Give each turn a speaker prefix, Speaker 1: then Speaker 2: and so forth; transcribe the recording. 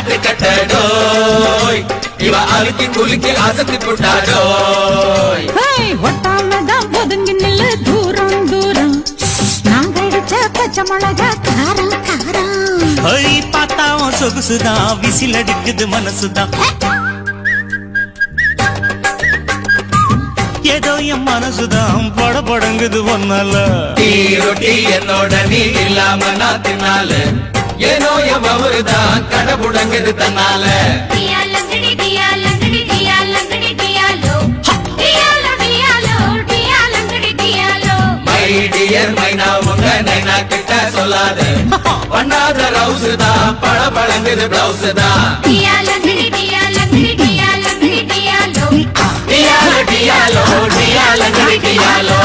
Speaker 1: காட்டு கட்டடோய் இவ அழுத்தி குலுக்கி அசத்தி புட்டாடோய்
Speaker 2: ஒட்டாமதான் ஒதுங்கி நில்லு தூரம் தூரம் நாங்க அடிச்ச பச்சை மிளகா காரம் காரம்
Speaker 3: பார்த்தாவும் சொகுசுதான் விசில் அடிக்குது மனசுதான் ஏதோ என் மனசுதான் பட படங்குது ஒன்னால
Speaker 1: டீ ரொட்டி என்னோட நீ இல்லாம நான் தின்னால ஏனோ எவ்வருதான் கடபுடங்குது தன்னால மைனா உங்க நைனா கிட்ட சொல்லாத பண்ணாத ரவுஸ் தான் பழ பழங்குது பிளவுஸ் தான் டியாலோ டியாலோ டியாலோ